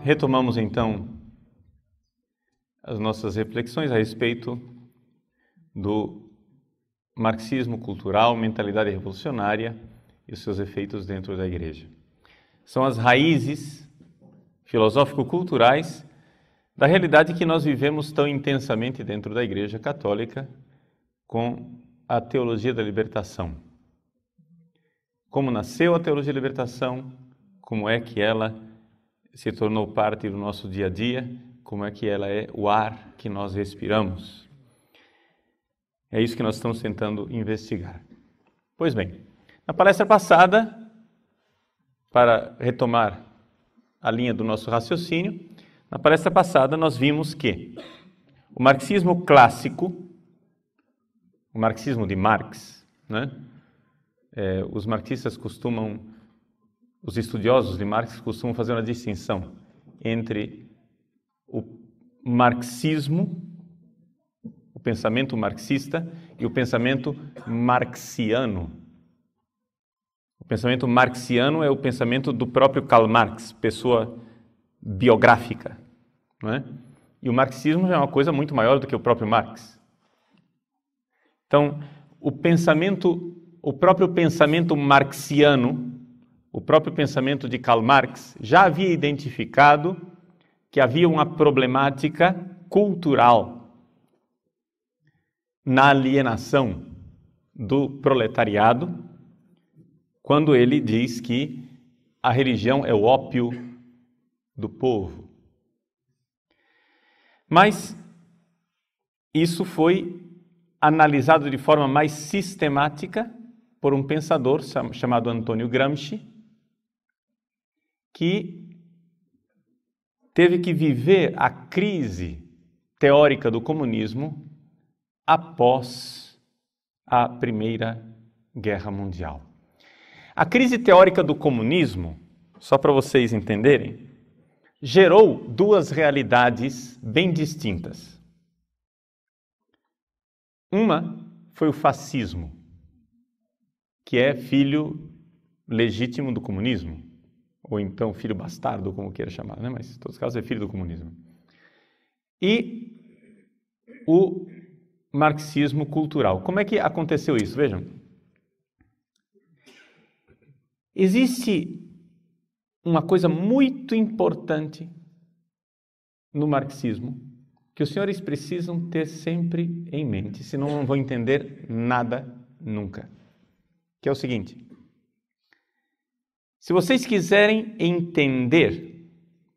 Retomamos então as nossas reflexões a respeito do marxismo cultural, mentalidade revolucionária e os seus efeitos dentro da igreja. São as raízes filosófico-culturais da realidade que nós vivemos tão intensamente dentro da Igreja Católica com a teologia da libertação. Como nasceu a teologia da libertação, como é que ela se tornou parte do nosso dia a dia, como é que ela é o ar que nós respiramos. É isso que nós estamos tentando investigar. Pois bem, na palestra passada, para retomar a linha do nosso raciocínio, na palestra passada nós vimos que o marxismo clássico, o marxismo de Marx, os marxistas costumam, os estudiosos de Marx costumam fazer uma distinção entre o marxismo, o pensamento marxista e o pensamento marxiano. O pensamento marxiano é o pensamento do próprio Karl Marx, pessoa biográfica, não é? E o marxismo já é uma coisa muito maior do que o próprio Marx. Então, o próprio pensamento marxiano, o próprio pensamento de Karl Marx já havia identificado que havia uma problemática cultural na alienação do proletariado, quando ele diz que a religião é o ópio do povo. Mas isso foi analisado de forma mais sistemática por um pensador chamado Antônio Gramsci, que teve que viver a crise teórica do comunismo após a Primeira Guerra Mundial. A crise teórica do comunismo, só para vocês entenderem, gerou duas realidades bem distintas. Uma foi o fascismo, que é filho legítimo do comunismo, ou então filho bastardo, como queira chamar, né? Mas em todos os casos é filho do comunismo. E o marxismo cultural. Como é que aconteceu isso? Vejam. Existe uma coisa muito importante no marxismo que os senhores precisam ter sempre em mente, senão não vão entender nada nunca. Que é o seguinte: se vocês quiserem entender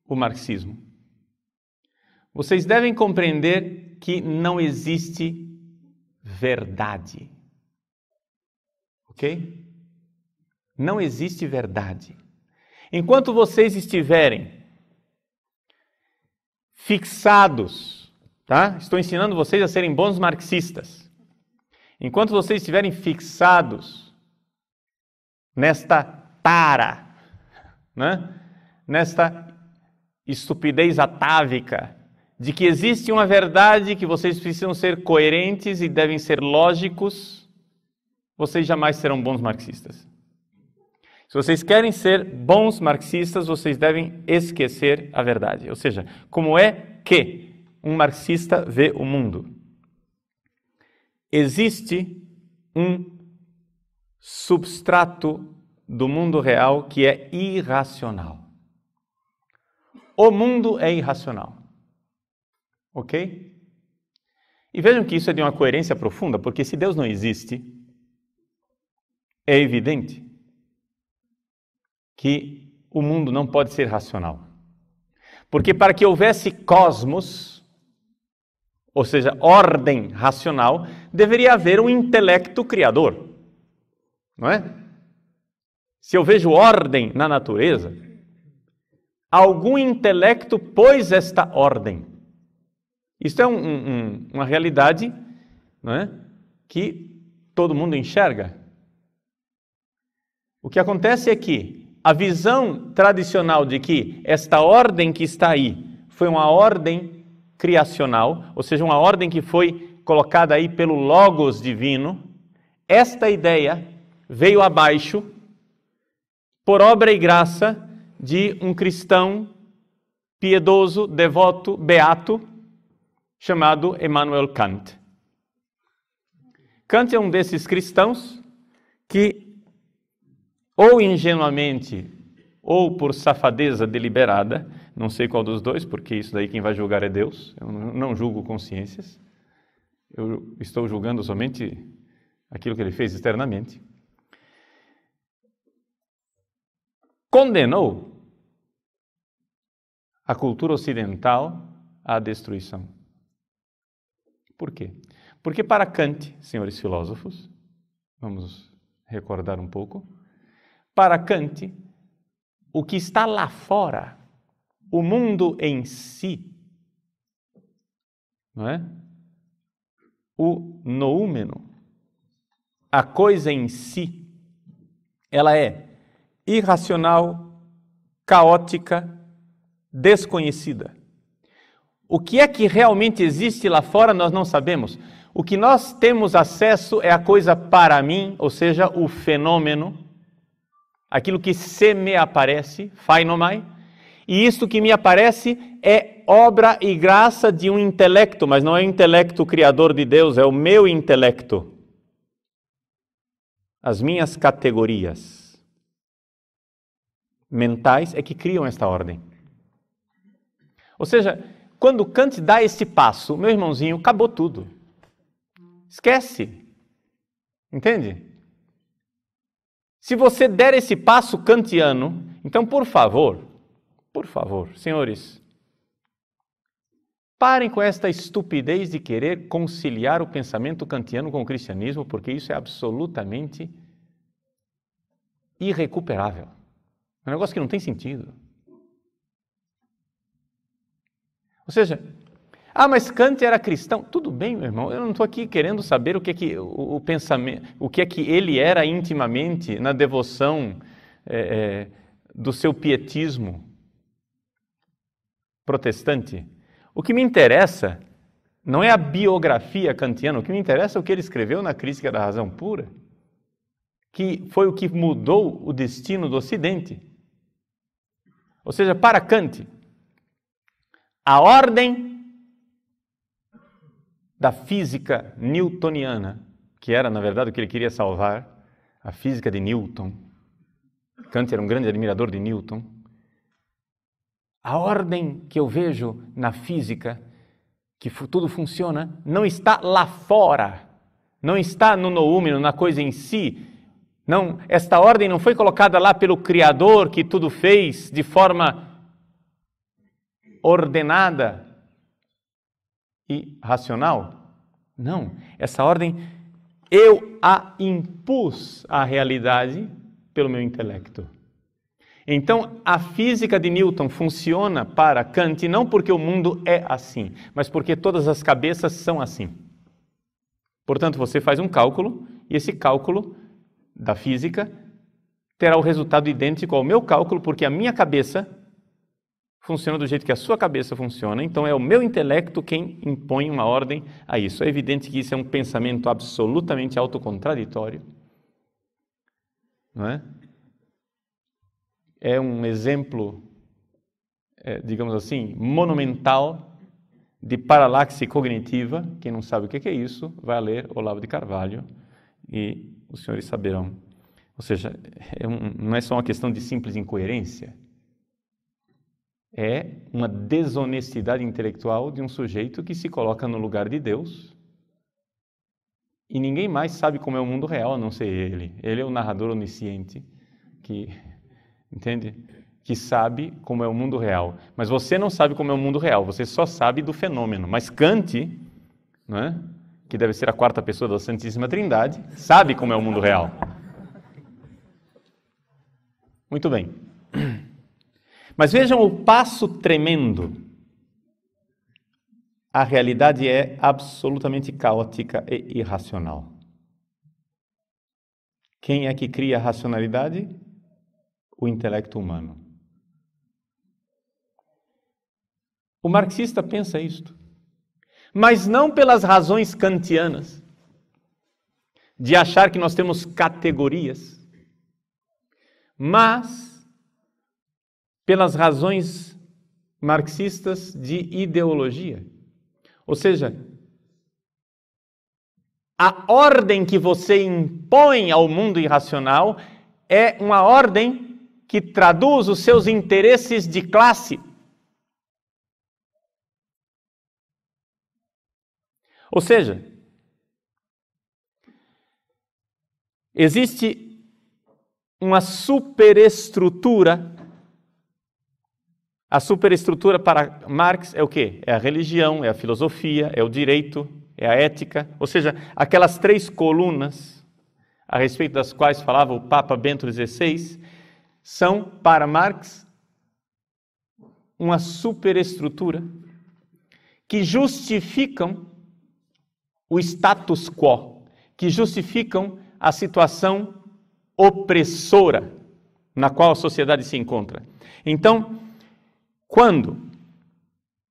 o marxismo, vocês devem compreender que não existe verdade. Ok? Não existe verdade. Enquanto vocês estiverem fixados, tá? Estou ensinando vocês a serem bons marxistas. Enquanto vocês estiverem fixados nesta tara, nesta estupidez atávica, de que existe uma verdade, que vocês precisam ser coerentes e devem ser lógicos, vocês jamais serão bons marxistas. Se vocês querem ser bons marxistas, vocês devem esquecer a verdade. Ou seja, como é que um marxista vê o mundo? Existe um substrato do mundo real que é irracional. O mundo é irracional. Ok? E vejam que isso é de uma coerência profunda, porque se Deus não existe, é evidente que o mundo não pode ser racional. Porque para que houvesse cosmos, ou seja, ordem racional, deveria haver um intelecto criador. Não é? Se eu vejo ordem na natureza, algum intelecto pôs esta ordem. Isso é uma realidade, não é? Que todo mundo enxerga. O que acontece é que a visão tradicional de que esta ordem que está aí foi uma ordem criacional, ou seja, uma ordem que foi colocada aí pelo Logos divino, esta ideia veio abaixo por obra e graça de um cristão piedoso, devoto, beato, chamado Immanuel Kant. Kant é um desses cristãos que, ou ingenuamente, ou por safadeza deliberada, não sei qual dos dois, porque isso daí quem vai julgar é Deus, eu não julgo consciências, eu estou julgando somente aquilo que ele fez externamente, condenou a cultura ocidental à destruição. Por quê? Porque para Kant, senhores filósofos, vamos recordar um pouco, para Kant, o que está lá fora, o mundo em si, não é? O noúmeno, a coisa em si, ela é irracional, caótica, desconhecida. O que é que realmente existe lá fora nós não sabemos. O que nós temos acesso é a coisa para mim, ou seja, o fenômeno, aquilo que se me aparece, phainomai, e isto que me aparece é obra e graça de um intelecto, mas não é o intelecto criador de Deus, é o meu intelecto. As minhas categorias mentais é que criam esta ordem. Ou seja, quando Kant dá esse passo, meu irmãozinho, acabou tudo. Esquece. Entende? Se você der esse passo kantiano, então, por favor, senhores, parem com esta estupidez de querer conciliar o pensamento kantiano com o cristianismo, porque isso é absolutamente irrecuperável. É um negócio que não tem sentido. Ou seja, mas Kant era cristão. Tudo bem, meu irmão, eu não estou aqui querendo saber o que é que o pensamento, o que é que ele era intimamente na devoção do seu pietismo protestante. O que me interessa não é a biografia kantiana, o que me interessa é o que ele escreveu na Crítica da Razão Pura, que foi o que mudou o destino do Ocidente. Ou seja, para Kant, a ordem da física newtoniana, que era, na verdade, o que ele queria salvar, a física de Newton. Kant era um grande admirador de Newton. A ordem que eu vejo na física, que tudo funciona, não está lá fora, não está no noúmeno, na coisa em si. Não, esta ordem não foi colocada lá pelo Criador que tudo fez de forma ordenada e racional. Não, essa ordem eu a impus à realidade pelo meu intelecto. Então, a física de Newton funciona para Kant não porque o mundo é assim, mas porque todas as cabeças são assim. Portanto, você faz um cálculo e esse cálculo da física terá o resultado idêntico ao meu cálculo, porque a minha cabeça funciona do jeito que a sua cabeça funciona, então é o meu intelecto quem impõe uma ordem a isso. É evidente que isso é um pensamento absolutamente autocontraditório, não é? É um exemplo, digamos assim, monumental de paralaxe cognitiva. Quem não sabe o que é isso, vai ler Olavo de Carvalho e os senhores saberão. Ou seja, não é só uma questão de simples incoerência, é uma desonestidade intelectual de um sujeito que se coloca no lugar de Deus e ninguém mais sabe como é o mundo real a não ser ele. Ele é o narrador onisciente que... Entende? Que sabe como é o mundo real. Mas você não sabe como é o mundo real, você só sabe do fenômeno. Mas Kant, não é? Que deve ser a quarta pessoa da Santíssima Trindade, sabe como é o mundo real. Muito bem. Mas vejam o passo tremendo. A realidade é absolutamente caótica e irracional. Quem é que cria a racionalidade? O intelecto humano. O marxista pensa isto, mas não pelas razões kantianas, de achar que nós temos categorias, mas pelas razões marxistas de ideologia. Ou seja, a ordem que você impõe ao mundo irracional é uma ordem que traduz os seus interesses de classe. Ou seja, existe uma superestrutura. A superestrutura para Marx é o quê? É a religião, é a filosofia, é o direito, é a ética. Ou seja, aquelas 3 colunas a respeito das quais falava o Papa Bento XVI, são, para Marx, uma superestrutura que justificam o status quo, que justificam a situação opressora na qual a sociedade se encontra. Então, quando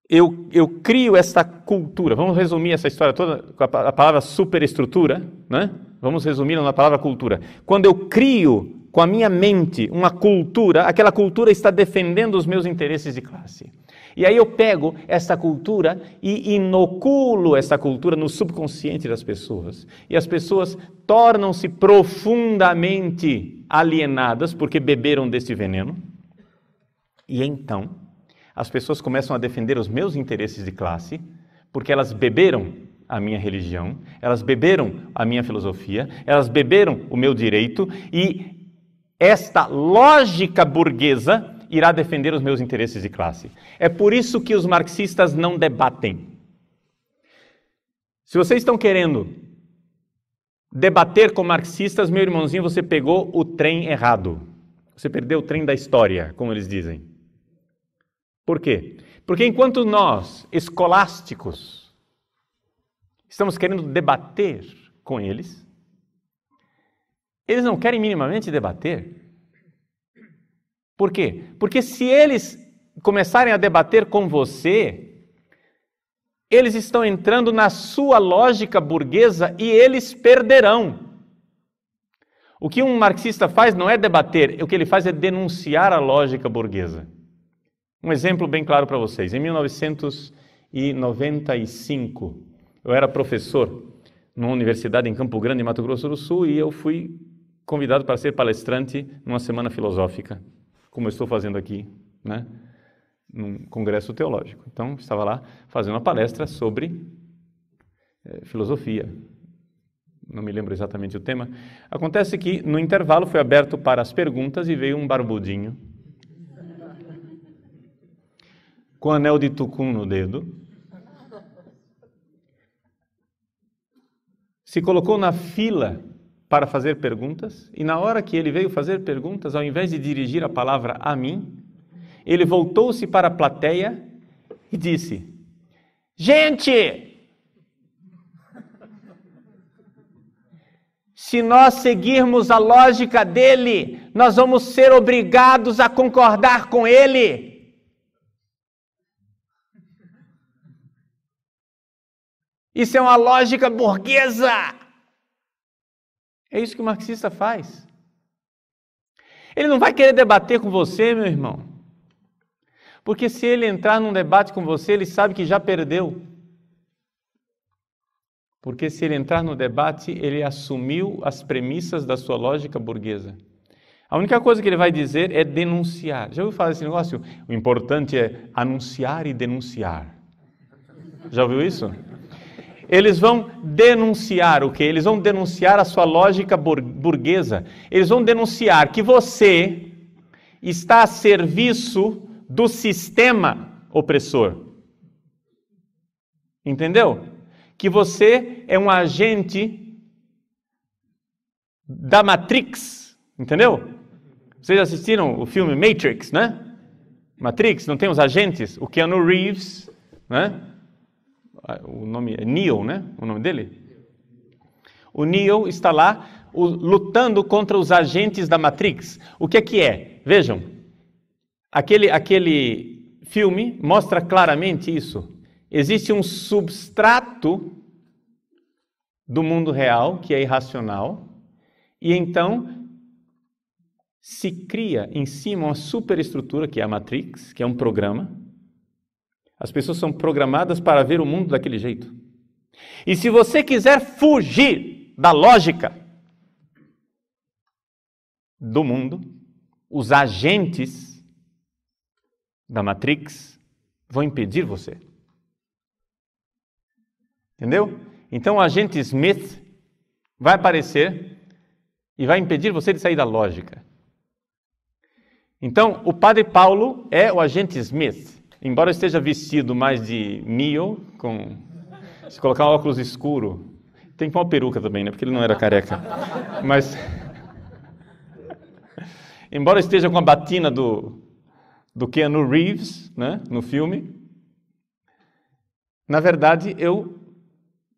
eu crio esta cultura, vamos resumir essa história toda com a palavra superestrutura, né? Vamos resumi-la na palavra cultura. Quando eu crio com a minha mente uma cultura, aquela cultura está defendendo os meus interesses de classe. E aí eu pego essa cultura e inoculo essa cultura no subconsciente das pessoas. E as pessoas tornam-se profundamente alienadas porque beberam desse veneno. E então, as pessoas começam a defender os meus interesses de classe porque elas beberam a minha religião, elas beberam a minha filosofia, elas beberam o meu direito e esta lógica burguesa irá defender os meus interesses de classe. É por isso que os marxistas não debatem. Se vocês estão querendo debater com marxistas, meu irmãozinho, você pegou o trem errado. Você perdeu o trem da história, como eles dizem. Por quê? Porque enquanto nós, escolásticos, estamos querendo debater com eles, eles não querem minimamente debater. Por quê? Porque se eles começarem a debater com você, eles estão entrando na sua lógica burguesa e eles perderão. O que um marxista faz não é debater, o que ele faz é denunciar a lógica burguesa. Um exemplo bem claro para vocês. Em 1995, eu era professor numa universidade em Campo Grande, Mato Grosso do Sul, e eu fui convidado para ser palestrante numa semana filosófica, como eu estou fazendo aqui, né, num congresso teológico. Então, estava lá fazendo uma palestra sobre filosofia. Não me lembro exatamente o tema. Acontece que, no intervalo, foi aberto para as perguntas e veio um barbudinho com anel de tucum no dedo, se colocou na fila para fazer perguntas, e na hora que ele veio fazer perguntas, ao invés de dirigir a palavra a mim, ele voltou-se para a plateia e disse: gente, se nós seguirmos a lógica dele, nós vamos ser obrigados a concordar com ele. Isso é uma lógica burguesa. É isso que o marxista faz. Ele não vai querer debater com você, meu irmão. Porque se ele entrar num debate com você, ele sabe que já perdeu. Porque se ele entrar no debate, ele assumiu as premissas da sua lógica burguesa. A única coisa que ele vai dizer é denunciar. Já ouviu falar desse negócio? O importante é anunciar e denunciar. Já ouviu isso? Eles vão denunciar o quê? Eles vão denunciar a sua lógica burguesa. Eles vão denunciar que você está a serviço do sistema opressor. Entendeu? Que você é um agente da Matrix. Entendeu? Vocês assistiram o filme Matrix, né? Matrix, não tem os agentes? O Keanu Reeves, né? O nome é Neo, né? O nome dele? O Neo está lá lutando contra os agentes da Matrix. O que é? Vejam, aquele filme mostra claramente isso. Existe um substrato do mundo real, que é irracional, e então se cria em cima uma superestrutura, que é a Matrix, que é um programa, As pessoas são programadas para ver o mundo daquele jeito. E se você quiser fugir da lógica do mundo, os agentes da Matrix vão impedir você. Entendeu? Então o agente Smith vai aparecer e vai impedir você de sair da lógica. Então, o Padre Paulo é o agente Smith. Embora esteja vestido mais de Neo, se colocar um óculos escuro, tem que pôr uma peruca também, né? Porque ele não era careca. Mas, embora esteja com a batina do Keanu Reeves, né? No filme, na verdade, eu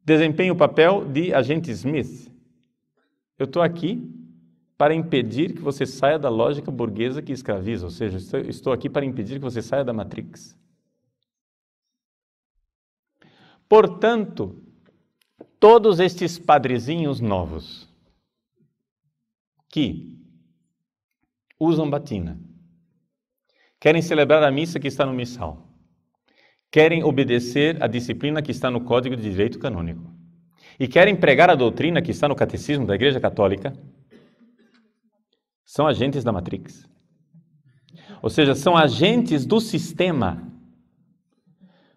desempenho o papel de agente Smith. Eu estou aqui para impedir que você saia da lógica burguesa que escraviza, ou seja, estou aqui para impedir que você saia da Matrix. Portanto, todos estes padrezinhos novos que usam batina, querem celebrar a missa que está no missal, querem obedecer a disciplina que está no Código de Direito Canônico e querem pregar a doutrina que está no Catecismo da Igreja Católica, são agentes da Matrix. Ou seja, são agentes do sistema.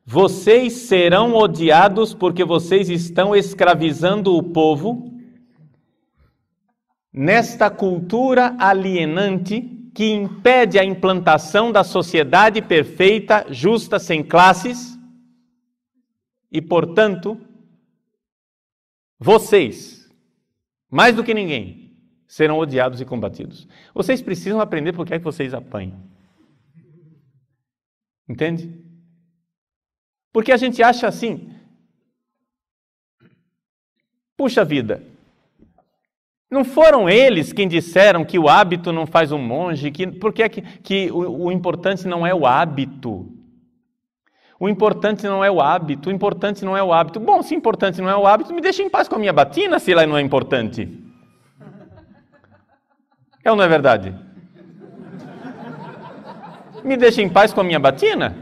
Vocês serão odiados porque vocês estão escravizando o povo nesta cultura alienante que impede a implantação da sociedade perfeita, justa, sem classes. E, portanto, vocês, mais do que ninguém, serão odiados e combatidos. Vocês precisam aprender por que é que vocês apanham. Entende? Porque a gente acha assim, puxa vida, não foram eles quem disseram que o hábito não faz um monge, por que é que o importante não é o hábito? O importante não é o hábito, o importante não é o hábito. Bom, se importante não é o hábito, me deixa em paz com a minha batina se ela não é importante. É ou não é verdade? Me deixa em paz com a minha batina?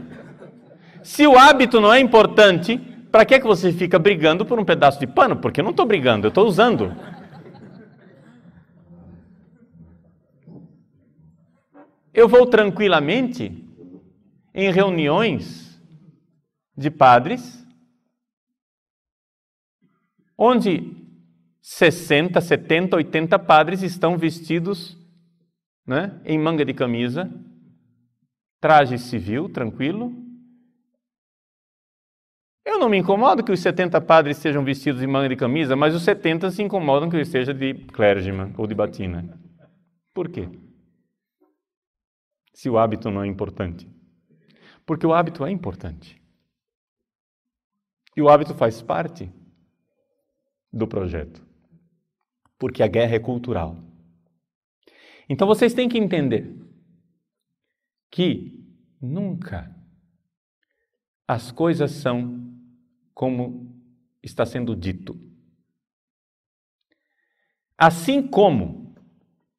Se o hábito não é importante, para que você fica brigando por um pedaço de pano? Porque eu não estou brigando, eu estou usando. Eu vou tranquilamente em reuniões de padres, onde 60, 70, 80 padres estão vestidos, né, em manga de camisa, traje civil, tranquilo. Eu não me incomodo que os 70 padres sejam vestidos em manga de camisa, mas os 70 se incomodam que eu esteja de clergyman ou de batina. Por quê? Se o hábito não é importante. Porque o hábito é importante. E o hábito faz parte do projeto. Porque a guerra é cultural. Então vocês têm que entender que nunca as coisas são como está sendo dito. Assim como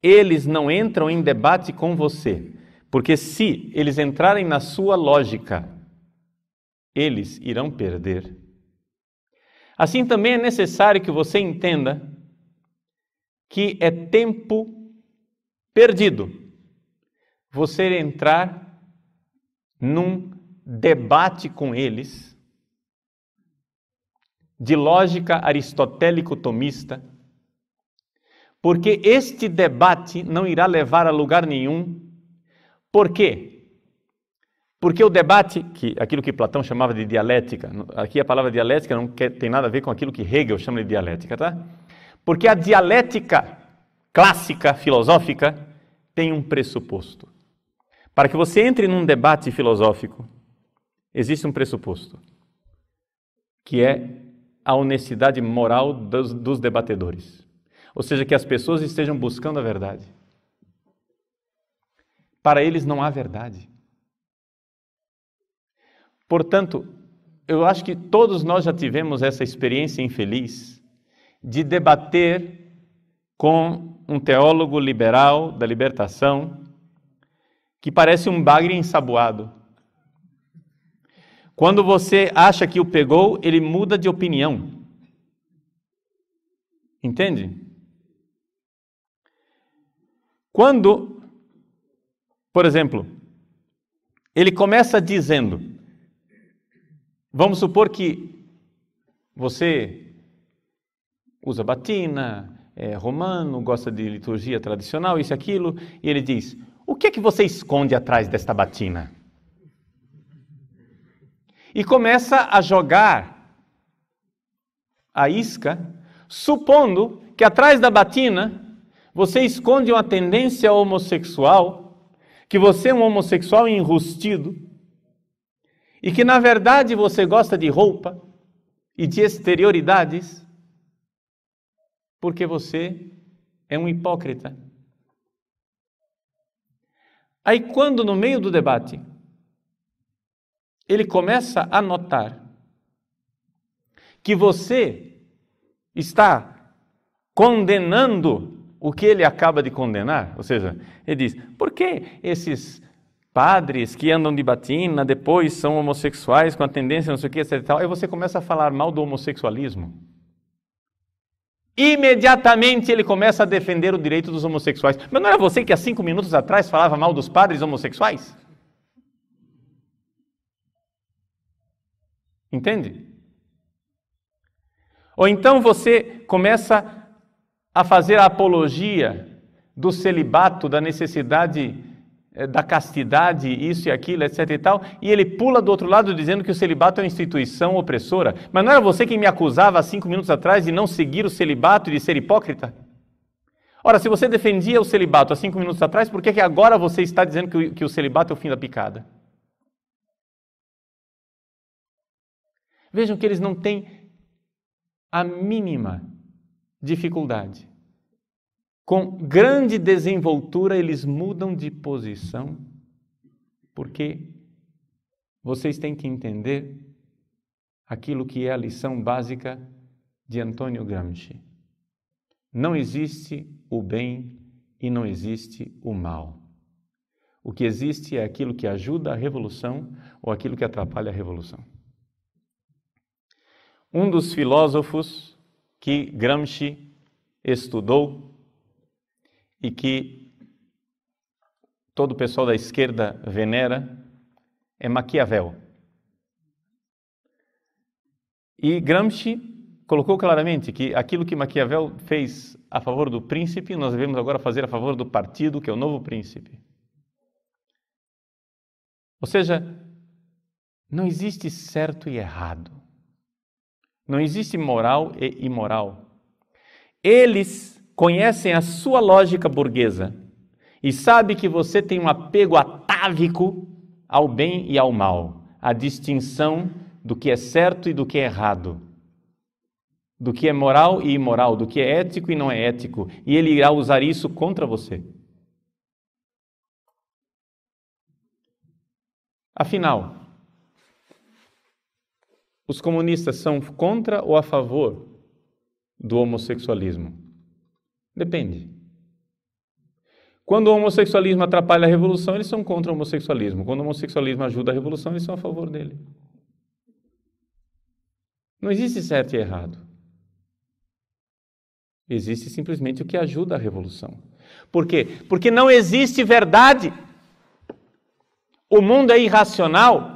eles não entram em debate com você, porque se eles entrarem na sua lógica, eles irão perder. Assim também é necessário que você entenda que é tempo perdido você entrar num debate com eles de lógica aristotélico-tomista, porque este debate não irá levar a lugar nenhum. Por quê? Porque o debate, aquilo que Platão chamava de dialética, aqui a palavra dialética não tem nada a ver com aquilo que Hegel chama de dialética, tá? Porque a dialética clássica, filosófica, tem um pressuposto. Para que você entre num debate filosófico, existe um pressuposto, que é a honestidade moral dos debatedores. Ou seja, que as pessoas estejam buscando a verdade. Para eles não há verdade. Portanto, eu acho que todos nós já tivemos essa experiência infeliz de debater com um teólogo liberal da libertação que parece um bagre ensaboado. Quando você acha que o pegou, ele muda de opinião. Entende? Quando, por exemplo, ele começa dizendo, vamos supor que você usa batina, é romano, gosta de liturgia tradicional, isso e aquilo, e ele diz, o que é que você esconde atrás desta batina? E começa a jogar a isca, supondo que atrás da batina você esconde uma tendência homossexual, que você é um homossexual enrustido, e que na verdade você gosta de roupa e de exterioridades, porque você é um hipócrita. Aí quando no meio do debate, ele começa a notar que você está condenando o que ele acaba de condenar, ou seja, ele diz, por que esses padres que andam de batina depois são homossexuais com a tendência não sei o que, etc e tal, aí você começa a falar mal do homossexualismo. Imediatamente ele começa a defender o direito dos homossexuais. Mas não era você que há 5 minutos atrás falava mal dos padres homossexuais? Entende? Ou então você começa a fazer a apologia do celibato, da necessidade da castidade, isso e aquilo, etc e tal, e ele pula do outro lado dizendo que o celibato é uma instituição opressora. Mas não era você quem me acusava há 5 minutos atrás de não seguir o celibato e de ser hipócrita? Ora, se você defendia o celibato há 5 minutos atrás, por que agora você está dizendo que o celibato é o fim da picada? Vejam que eles não têm a mínima dificuldade. Com grande desenvoltura, eles mudam de posição, porque vocês têm que entender aquilo que é a lição básica de Antônio Gramsci. Não existe o bem e não existe o mal. O que existe é aquilo que ajuda a revolução ou aquilo que atrapalha a revolução. Um dos filósofos que Gramsci estudou e que todo o pessoal da esquerda venera é Maquiavel. E Gramsci colocou claramente que aquilo que Maquiavel fez a favor do príncipe, nós devemos agora fazer a favor do partido, que é o novo príncipe. Ou seja, não existe certo e errado. Não existe moral e imoral. Eles conhecem a sua lógica burguesa e sabem que você tem um apego atávico ao bem e ao mal, a distinção do que é certo e do que é errado, do que é moral e imoral, do que é ético e não é ético, e ele irá usar isso contra você. Afinal, os comunistas são contra ou a favor do homossexualismo? Depende. Quando o homossexualismo atrapalha a revolução, eles são contra o homossexualismo. Quando o homossexualismo ajuda a revolução, eles são a favor dele. Não existe certo e errado. Existe simplesmente o que ajuda a revolução. Por quê? Porque não existe verdade. O mundo é irracional.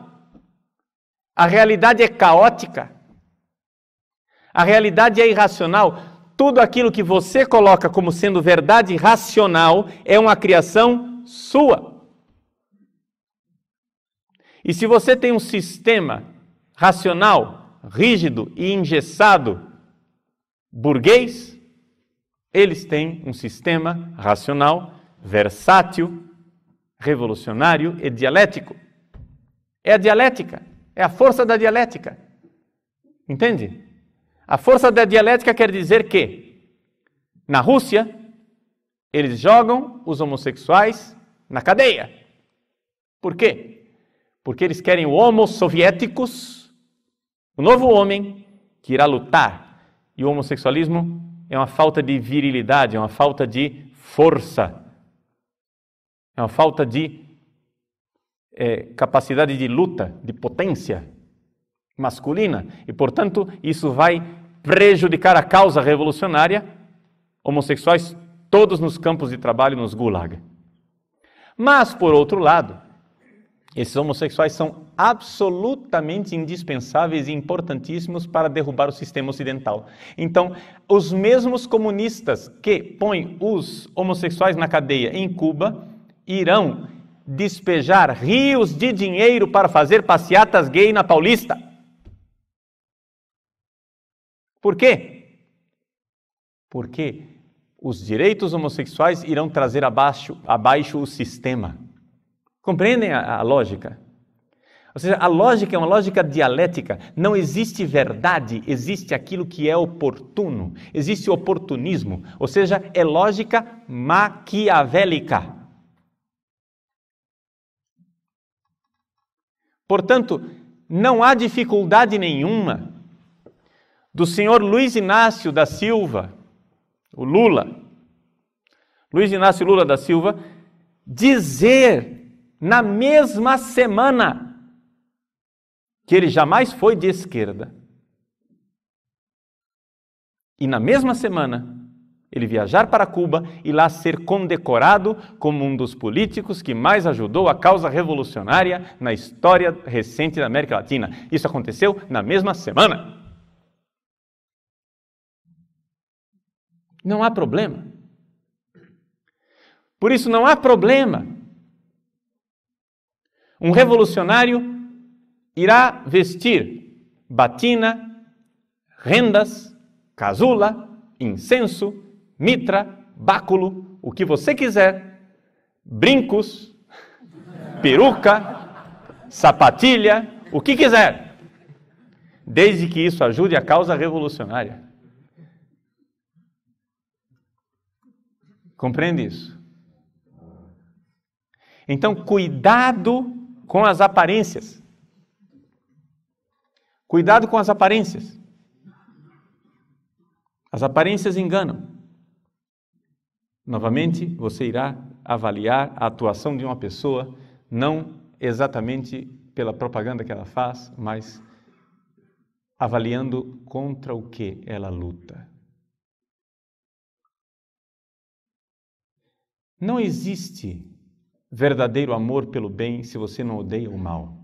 A realidade é caótica. A realidade é irracional. Tudo aquilo que você coloca como sendo verdade racional é uma criação sua. E se você tem um sistema racional, rígido e engessado, burguês, eles têm um sistema racional, versátil, revolucionário e dialético. É a dialética, é a força da dialética. Entende? A força da dialética quer dizer que, na Rússia, eles jogam os homossexuais na cadeia. Por quê? Porque eles querem o homo soviéticos, o novo homem que irá lutar. E o homossexualismo é uma falta de virilidade, é uma falta de força, é uma falta de capacidade de luta, de potência. masculina. E, portanto, isso vai prejudicar a causa revolucionária, homossexuais todos nos campos de trabalho, nos gulag. Mas, por outro lado, esses homossexuais são absolutamente indispensáveis e importantíssimos para derrubar o sistema ocidental. Então, os mesmos comunistas que põem os homossexuais na cadeia em Cuba irão despejar rios de dinheiro para fazer passeatas gay na Paulista. Por quê? Porque os direitos homossexuais irão trazer abaixo o sistema. Compreendem a lógica? Ou seja, a lógica é uma lógica dialética. Não existe verdade, existe aquilo que é oportuno. Existe oportunismo, ou seja, é lógica maquiavélica. Portanto, não há dificuldade nenhuma do senhor Luiz Inácio da Silva, o Lula, Luiz Inácio Lula da Silva, dizer na mesma semana que ele jamais foi de esquerda. E na mesma semana, ele viajar para Cuba e lá ser condecorado como um dos políticos que mais ajudou a causa revolucionária na história recente da América Latina. Isso aconteceu na mesma semana. Não há problema. Por isso não há problema. Um revolucionário irá vestir batina, rendas, casula, incenso, mitra, báculo, o que você quiser, brincos, peruca, sapatilha, o que quiser, desde que isso ajude a causa revolucionária. Compreende isso? Então, cuidado com as aparências. Cuidado com as aparências. As aparências enganam. Novamente, você irá avaliar a atuação de uma pessoa, não exatamente pela propaganda que ela faz, mas avaliando contra o que ela luta. Não existe verdadeiro amor pelo bem se você não odeia o mal.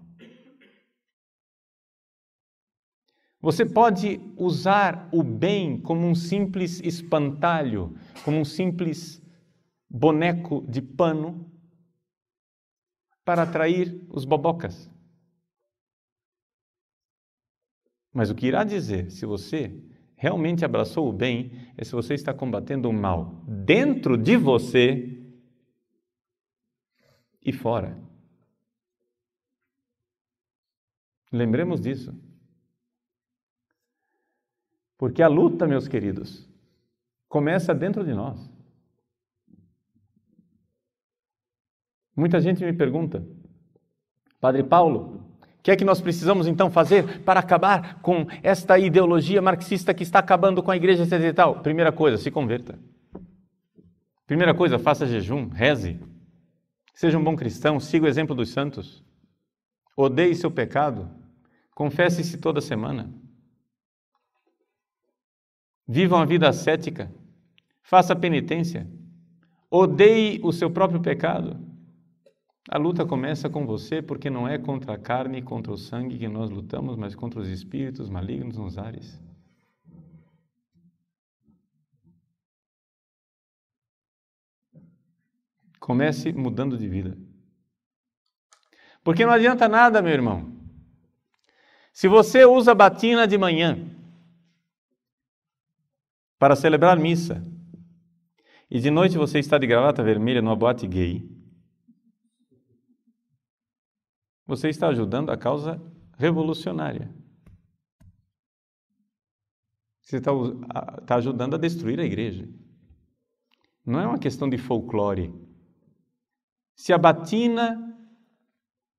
Você pode usar o bem como um simples espantalho, como um simples boneco de pano para atrair os bobocas. Mas o que irá dizer se você realmente abraçou o bem é se você está combatendo o mal dentro de você e fora. Lembremos disso. Porque a luta, meus queridos, começa dentro de nós. Muita gente me pergunta, Padre Paulo, o que é que nós precisamos então fazer para acabar com esta ideologia marxista que está acabando com a igreja e tal? Primeira coisa, se converta. Primeira coisa, faça jejum, reze. Seja um bom cristão, siga o exemplo dos santos. Odeie seu pecado. Confesse-se toda semana. Viva uma vida ascética. Faça penitência. Odeie o seu próprio pecado. A luta começa com você, porque não é contra a carne e contra o sangue que nós lutamos, mas contra os espíritos malignos nos ares. Comece mudando de vida. Porque não adianta nada, meu irmão. Se você usa batina de manhã para celebrar missa e de noite você está de gravata vermelha numa boate gay, você está ajudando a causa revolucionária. Você está ajudando a destruir a igreja. Não é uma questão de folclore. Se a batina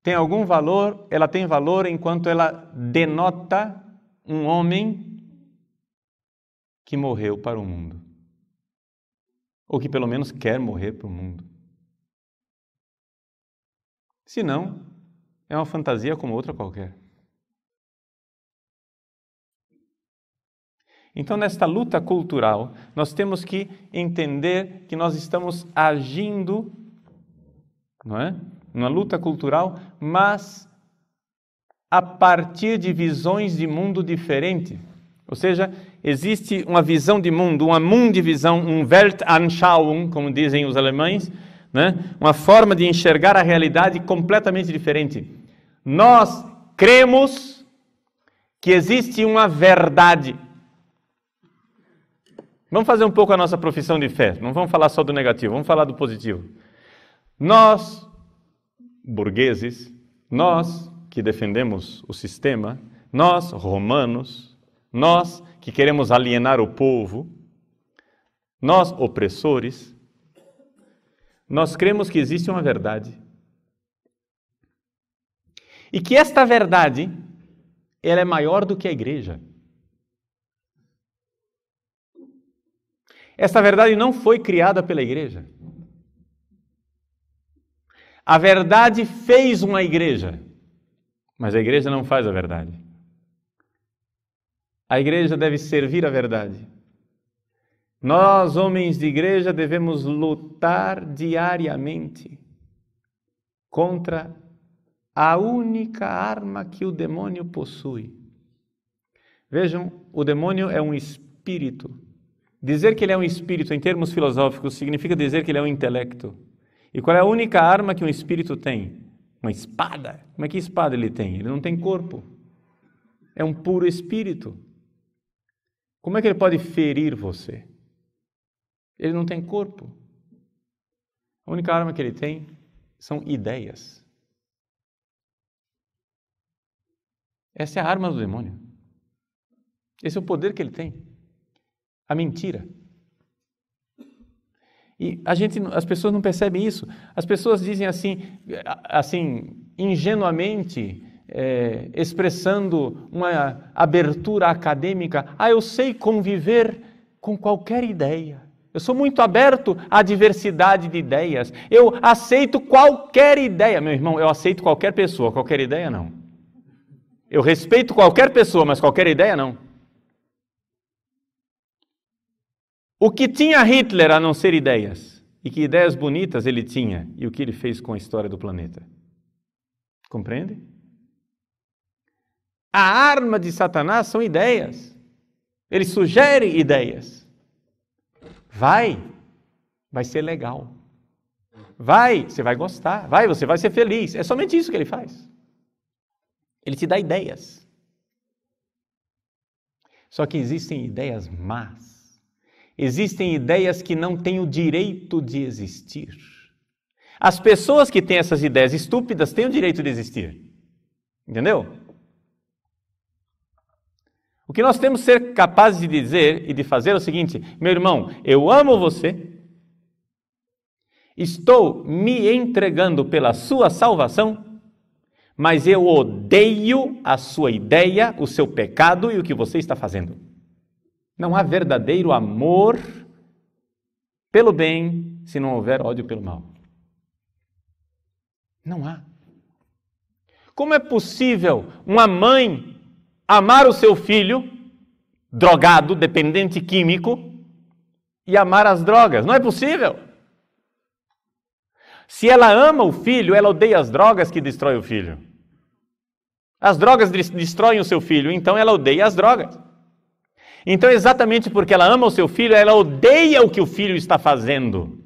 tem algum valor, ela tem valor enquanto ela denota um homem que morreu para o mundo. Ou que pelo menos quer morrer para o mundo. Se não, é uma fantasia como outra qualquer. Então, nesta luta cultural, nós temos que entender que nós estamos agindo, não é? Numa luta cultural, mas a partir de visões de mundo diferentes. Ou seja, existe uma visão de mundo, uma mundivisão, Weltanschauung, como dizem os alemães, né? Uma forma de enxergar a realidade completamente diferente. Nós cremos que existe uma verdade. Vamos fazer um pouco a nossa profissão de fé. Não vamos falar só do negativo, vamos falar do positivo. Nós, burgueses, nós que defendemos o sistema, nós, romanos, nós que queremos alienar o povo, nós, opressores, nós cremos que existe uma verdade. E que esta verdade, ela é maior do que a igreja. Esta verdade não foi criada pela igreja. A verdade fez uma igreja, mas a igreja não faz a verdade. A igreja deve servir a verdade. Nós, homens de igreja, devemos lutar diariamente contra a única arma que o demônio possui. Vejam, o demônio é um espírito. Dizer que ele é um espírito, em termos filosóficos, significa dizer que ele é um intelecto. E qual é a única arma que um espírito tem? Uma espada. Como é que espada ele tem? Ele não tem corpo. É um puro espírito. Como é que ele pode ferir você? Ele não tem corpo. A única arma que ele tem são ideias. Essa é a arma do demônio. Esse é o poder que ele tem. A mentira. E as pessoas não percebem isso. As pessoas dizem assim ingenuamente, expressando uma abertura acadêmica: eu sei conviver com qualquer ideia. Eu sou muito aberto à diversidade de ideias. Eu aceito qualquer ideia. Meu irmão, eu aceito qualquer pessoa, qualquer ideia não. Eu respeito qualquer pessoa, mas qualquer ideia não. O que tinha Hitler a não ser ideias? E que ideias bonitas ele tinha? E o que ele fez com a história do planeta? Compreende? A arma de Satanás são ideias. Ele sugere ideias. Vai ser legal. Você vai gostar. Você vai ser feliz. É somente isso que ele faz. Ele te dá ideias. Só que existem ideias más. Existem ideias que não têm o direito de existir. As pessoas que têm essas ideias estúpidas têm o direito de existir. Entendeu? O que nós temos que ser capazes de dizer e de fazer é o seguinte: meu irmão, eu amo você, estou me entregando pela sua salvação, mas eu odeio a sua ideia, o seu pecado e o que você está fazendo. Não há verdadeiro amor pelo bem se não houver ódio pelo mal. Não há. Como é possível uma mãe amar o seu filho, drogado, dependente químico, e amar as drogas? Não é possível. Se ela ama o filho, ela odeia as drogas que destroem o filho. As drogas destroem o seu filho, então ela odeia as drogas. Então, exatamente porque ela ama o seu filho, ela odeia o que o filho está fazendo.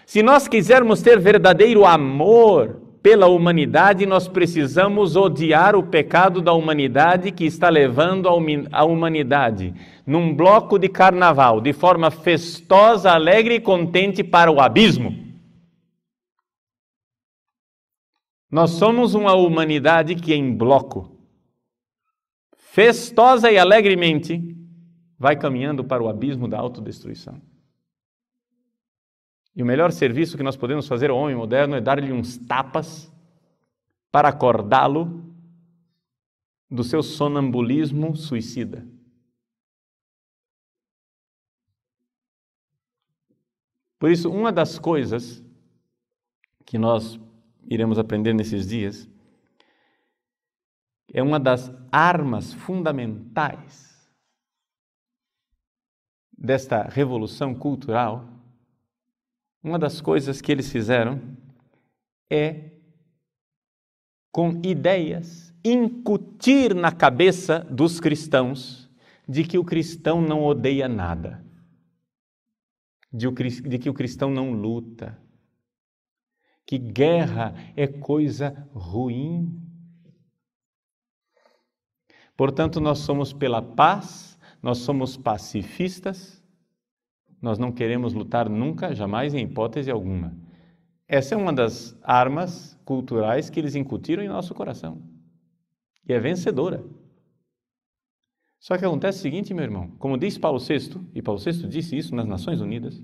Se nós quisermos ter verdadeiro amor pela humanidade, nós precisamos odiar o pecado da humanidade que está levando a humanidade num bloco de carnaval, de forma festosa, alegre e contente para o abismo. Nós somos uma humanidade que em bloco, festosa e alegremente, vai caminhando para o abismo da autodestruição. E o melhor serviço que nós podemos fazer ao homem moderno é dar-lhe uns tapas para acordá-lo do seu sonambulismo suicida. Por isso, uma das coisas que nós iremos aprender nesses dias é uma das armas fundamentais desta revolução cultural, uma das coisas que eles fizeram é, com ideias, incutir na cabeça dos cristãos de que o cristão não odeia nada, de que o cristão não luta, que guerra é coisa ruim. Portanto, nós somos pela paz, nós somos pacifistas, nós não queremos lutar nunca, jamais, em hipótese alguma. Essa é uma das armas culturais que eles incutiram em nosso coração. E é vencedora. Só que acontece o seguinte, meu irmão, como diz Paulo VI, e Paulo VI disse isso nas Nações Unidas,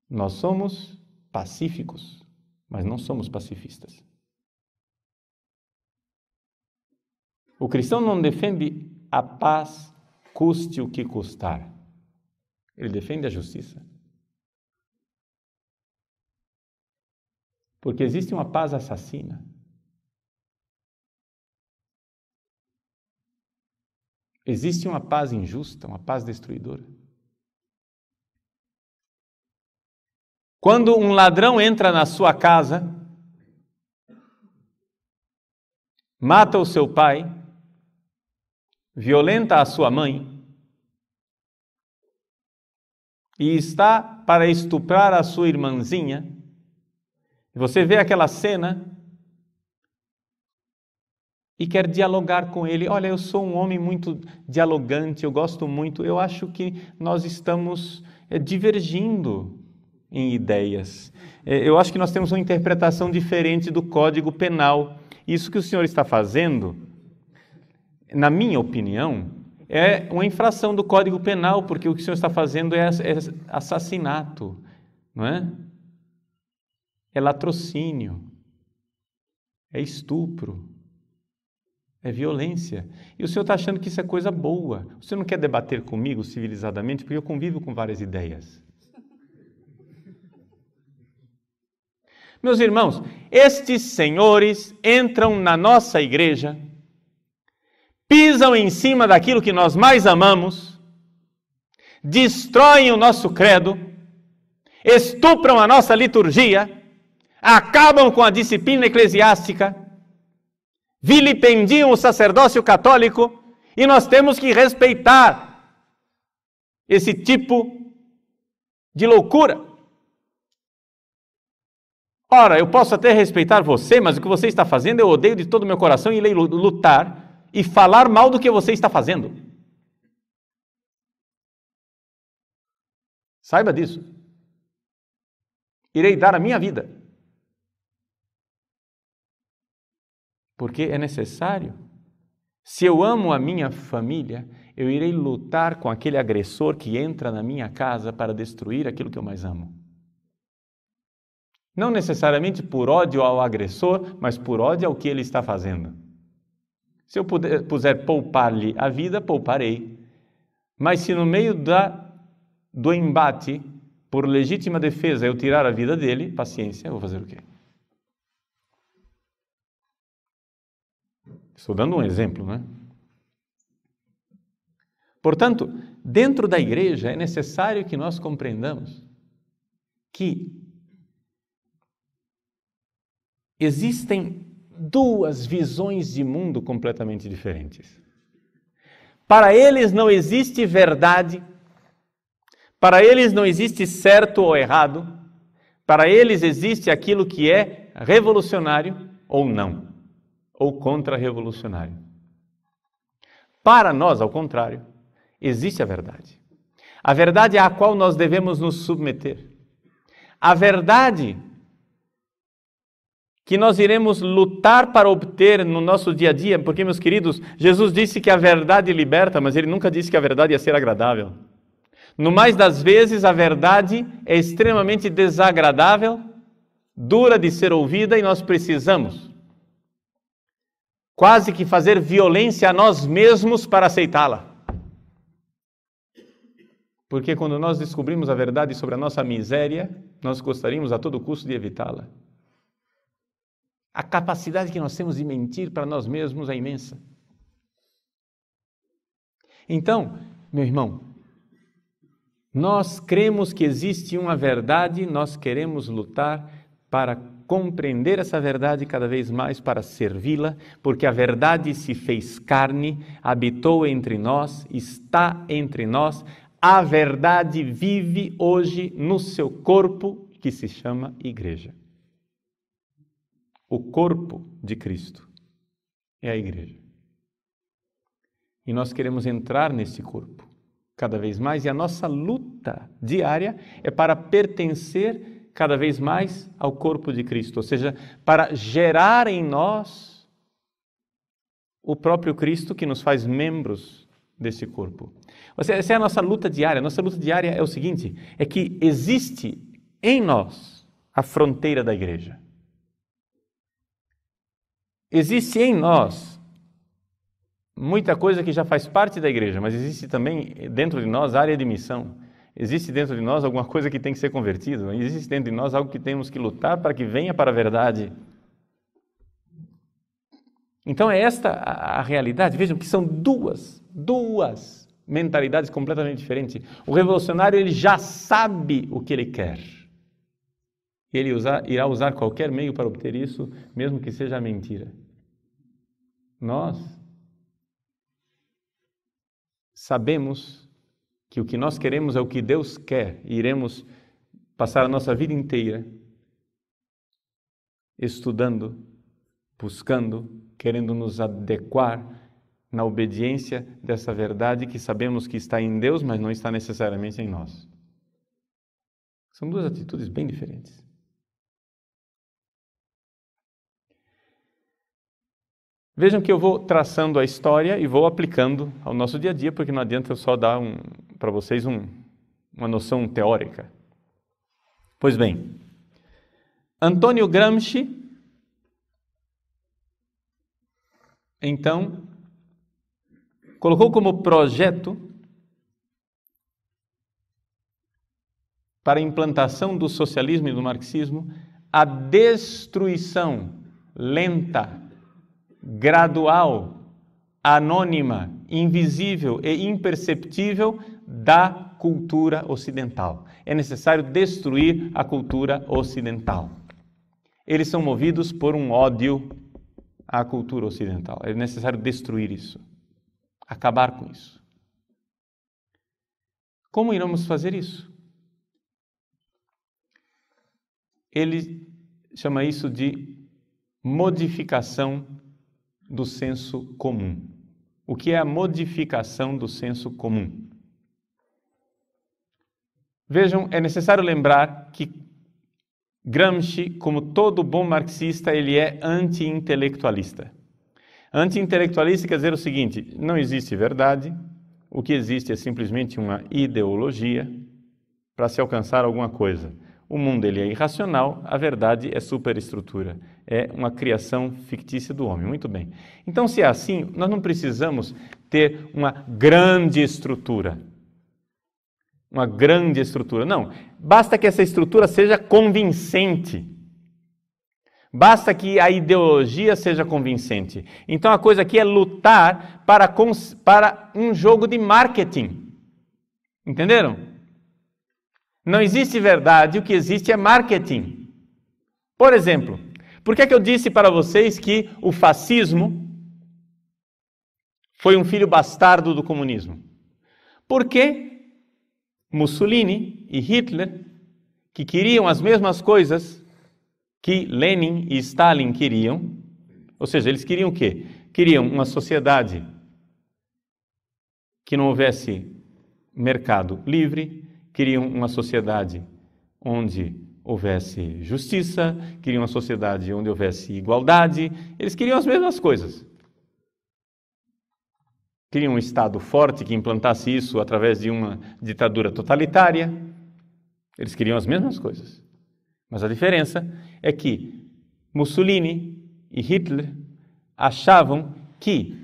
nós somos pacíficos, mas não somos pacifistas. O cristão não defende a paz, custe o que custar. Ele defende a justiça. Porque existe uma paz assassina. Existe uma paz injusta, uma paz destruidora. Quando um ladrão entra na sua casa, mata o seu pai, violenta a sua mãe e está para estuprar a sua irmãzinha, você vê aquela cena e quer dialogar com ele. Olha, eu sou um homem muito dialogante, eu gosto muito, eu acho que nós estamos divergindo em ideias. Eu acho que nós temos uma interpretação diferente do Código Penal. Isso que o senhor está fazendo, na minha opinião, é uma infração do Código Penal, porque o que o senhor está fazendo é assassinato, não é? É latrocínio, é estupro, é violência. E o senhor está achando que isso é coisa boa. O senhor não quer debater comigo civilizadamente, porque eu convivo com várias ideias. Meus irmãos, estes senhores entram na nossa igreja, pisam em cima daquilo que nós mais amamos, destroem o nosso credo, estupram a nossa liturgia, acabam com a disciplina eclesiástica, vilipendiam o sacerdócio católico, e nós temos que respeitar esse tipo de loucura. Ora, eu posso até respeitar você, mas o que você está fazendo eu odeio de todo o meu coração e irei lutar e falar mal do que você está fazendo. Saiba disso. Irei dar a minha vida. Porque é necessário. Se eu amo a minha família, eu irei lutar com aquele agressor que entra na minha casa para destruir aquilo que eu mais amo. Não necessariamente por ódio ao agressor, mas por ódio ao que ele está fazendo. Se eu puder poupar-lhe a vida, pouparei. Mas se no meio do embate, por legítima defesa, eu tirar a vida dele, paciência, eu vou fazer o quê? Estou dando um exemplo, né? Portanto, dentro da igreja é necessário que nós compreendamos que existem duas visões de mundo completamente diferentes. Para eles não existe verdade, para eles não existe certo ou errado, para eles existe aquilo que é revolucionário ou não, ou contra-revolucionário. Para nós, ao contrário, existe a verdade. A verdade à qual nós devemos nos submeter. A verdade que nós iremos lutar para obter no nosso dia a dia, porque, meus queridos, Jesus disse que a verdade liberta, mas ele nunca disse que a verdade ia ser agradável. No mais das vezes, a verdade é extremamente desagradável, dura de ser ouvida e nós precisamos quase que fazer violência a nós mesmos para aceitá-la. Porque quando nós descobrimos a verdade sobre a nossa miséria, nós gostaríamos a todo custo de evitá-la. A capacidade que nós temos de mentir para nós mesmos é imensa. Então, meu irmão, Nós cremos que existe uma verdade, nós queremos lutar para compreender essa verdade cada vez mais, para servi-la, porque a verdade se fez carne, habitou entre nós, está entre nós. A verdade vive hoje no seu corpo, que se chama igreja. O corpo de Cristo é a igreja. E nós queremos entrar nesse corpo cada vez mais, e a nossa luta diária é para pertencer cada vez mais ao corpo de Cristo, ou seja, para gerar em nós o próprio Cristo que nos faz membros desse corpo. Ou seja, essa é a nossa luta diária. A nossa luta diária é o seguinte, é que existe em nós a fronteira da igreja. Existe em nós muita coisa que já faz parte da igreja, mas existe também dentro de nós a área de missão. Existe dentro de nós alguma coisa que tem que ser convertida. Existe dentro de nós algo que temos que lutar para que venha para a verdade. Então é esta a realidade. Vejam que são duas mentalidades completamente diferentes. O revolucionário, ele já sabe o que ele quer. Ele irá usar qualquer meio para obter isso, mesmo que seja a mentira. Nós sabemos que o que nós queremos é o que Deus quer e iremos passar a nossa vida inteira estudando, buscando, querendo nos adequar na obediência dessa verdade que sabemos que está em Deus, mas não está necessariamente em nós. São duas atitudes bem diferentes. Vejam que eu vou traçando a história e vou aplicando ao nosso dia a dia, porque não adianta eu só dar para vocês uma noção teórica. Pois bem, Antônio Gramsci, então, colocou como projeto para a implantação do socialismo e do marxismo a destruição lenta, gradual, anônima, invisível e imperceptível da cultura ocidental. É necessário destruir a cultura ocidental. Eles são movidos por um ódio à cultura ocidental. É necessário destruir isso, acabar com isso. Como iremos fazer isso? Ele chama isso de modificação do senso comum. O que é a modificação do senso comum? Vejam, é necessário lembrar que Gramsci, como todo bom marxista, ele é anti-intelectualista. Anti-intelectualista quer dizer o seguinte: não existe verdade, o que existe é simplesmente uma ideologia para se alcançar alguma coisa. O mundo ele é irracional, a verdade é superestrutura, é uma criação fictícia do homem. Muito bem. Então, se é assim, nós não precisamos ter uma grande estrutura. Uma grande estrutura. Não, basta que essa estrutura seja convincente. Basta que a ideologia seja convincente. Então, a coisa aqui é lutar para um jogo de marketing. Entenderam? Não existe verdade, o que existe é marketing. Por exemplo, por que eu disse para vocês que o fascismo foi um filho bastardo do comunismo? Porque Mussolini e Hitler, que queriam as mesmas coisas que Lenin e Stalin queriam, ou seja, eles queriam o quê? Queriam uma sociedade que não houvesse mercado livre, queriam uma sociedade onde houvesse justiça, queriam uma sociedade onde houvesse igualdade, eles queriam as mesmas coisas. Queriam um Estado forte que implantasse isso através de uma ditadura totalitária, eles queriam as mesmas coisas. Mas a diferença é que Mussolini e Hitler achavam que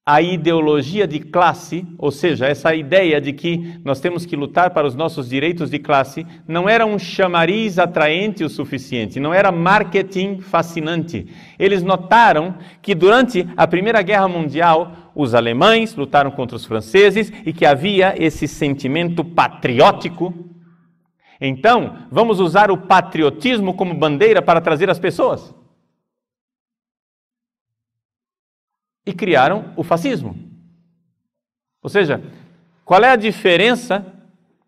a ideologia de classe, ou seja, essa ideia de que nós temos que lutar para os nossos direitos de classe, não era um chamariz atraente o suficiente, não era marketing fascinante. Eles notaram que durante a Primeira Guerra Mundial, os alemães lutaram contra os franceses e que havia esse sentimento patriótico. Então, vamos usar o patriotismo como bandeira para trazer as pessoas. E criaram o fascismo. Ou seja, qual é a diferença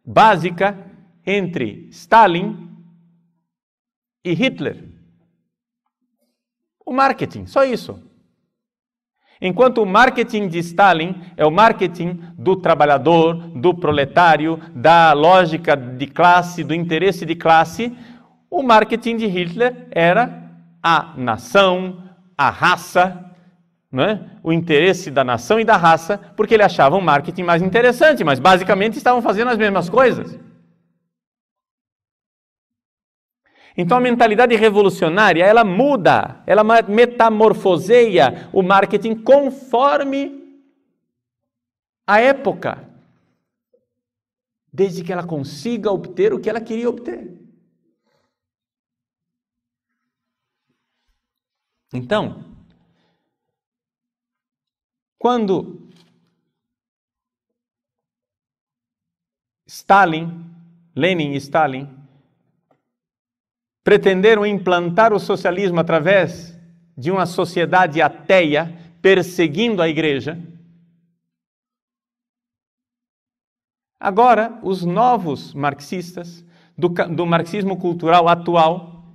básica entre Stalin e Hitler? O marketing, só isso. Enquanto o marketing de Stalin é o marketing do trabalhador, do proletário, da lógica de classe, do interesse de classe, o marketing de Hitler era a nação, a raça, né? O interesse da nação e da raça, porque ele achava um marketing mais interessante, mas basicamente estavam fazendo as mesmas coisas. Então a mentalidade revolucionária, ela muda, ela metamorfoseia o marketing conforme a época, desde que ela consiga obter o que ela queria obter. Então, quando Lenin e Stalin pretenderam implantar o socialismo através de uma sociedade ateia, perseguindo a igreja. Agora, os novos marxistas, do marxismo cultural atual,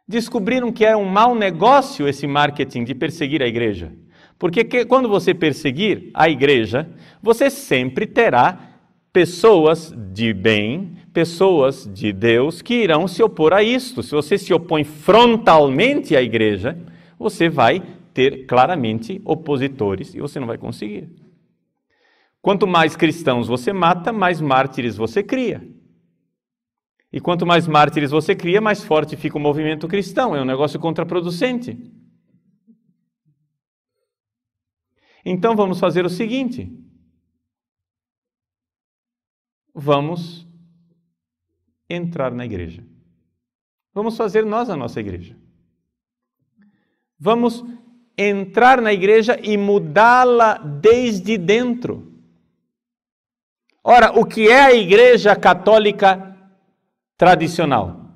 descobriram que é um mau negócio esse marketing de perseguir a igreja. Porque quando você perseguir a igreja, você sempre terá pessoas de bem, pessoas de Deus que irão se opor a isto. Se você se opõe frontalmente à igreja, você vai ter claramente opositores e você não vai conseguir. Quanto mais cristãos você mata, mais mártires você cria. E quanto mais mártires você cria, mais forte fica o movimento cristão. É um negócio contraproducente. Então vamos fazer o seguinte. Vamos entrar na igreja. Vamos fazer nós a nossa igreja. Vamos entrar na igreja e mudá-la desde dentro. Ora, o que é a igreja católica tradicional?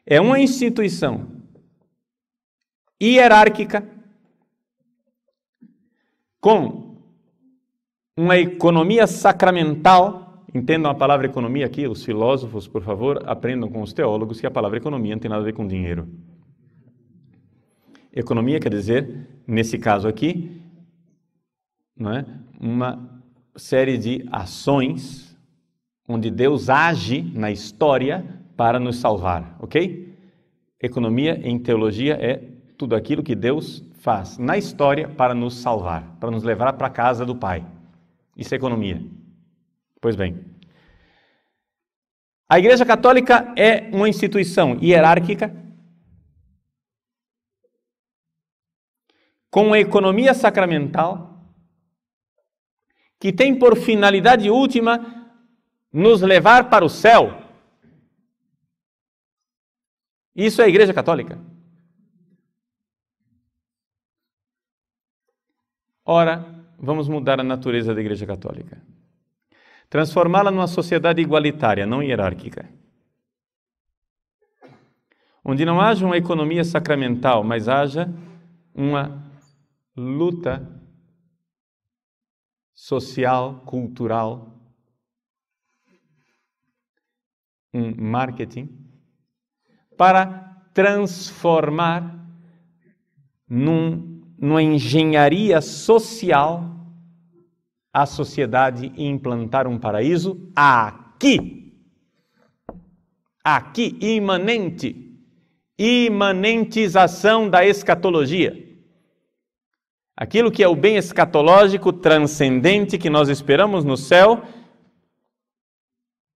É uma instituição hierárquica com uma economia sacramental. Entendam a palavra economia aqui, os filósofos, por favor, aprendam com os teólogos que a palavra economia não tem nada a ver com dinheiro. Economia quer dizer, nesse caso aqui, não é? Uma série de ações onde Deus age na história para nos salvar, ok? Economia em teologia é tudo aquilo que Deus faz na história para nos salvar, para nos levar para a casa do Pai. Isso é economia. Pois bem, a Igreja Católica é uma instituição hierárquica com uma economia sacramental que tem por finalidade última nos levar para o céu. Isso é a Igreja Católica. Ora, vamos mudar a natureza da Igreja Católica. Transformá-la numa sociedade igualitária, não hierárquica. Onde não haja uma economia sacramental, mas haja uma luta social, cultural, um marketing, para transformar numa engenharia social a sociedade e implantar um paraíso aqui. Aqui, imanente. Imanentização da escatologia. Aquilo que é o bem escatológico transcendente que nós esperamos no céu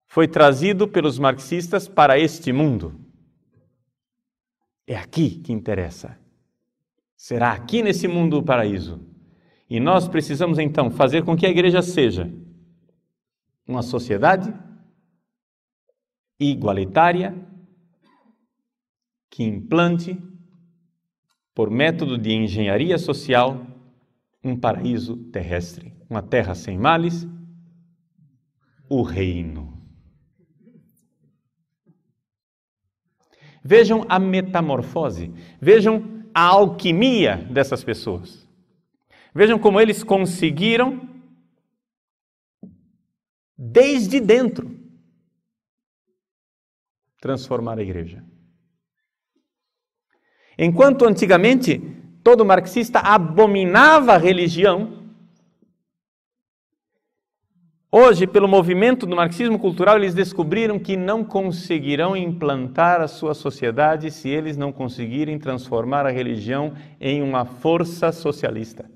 foi trazido pelos marxistas para este mundo. É aqui que interessa. Será aqui nesse mundo o paraíso. E nós precisamos então fazer com que a igreja seja uma sociedade igualitária que implante, por método de engenharia social, um paraíso terrestre, uma terra sem males, o reino. Vejam a metamorfose, vejam a alquimia dessas pessoas. Vejam como eles conseguiram, desde dentro, transformar a igreja. Enquanto antigamente todo marxista abominava a religião, hoje, pelo movimento do marxismo cultural, eles descobriram que não conseguirão implantar a sua sociedade se eles não conseguirem transformar a religião em uma força socialista.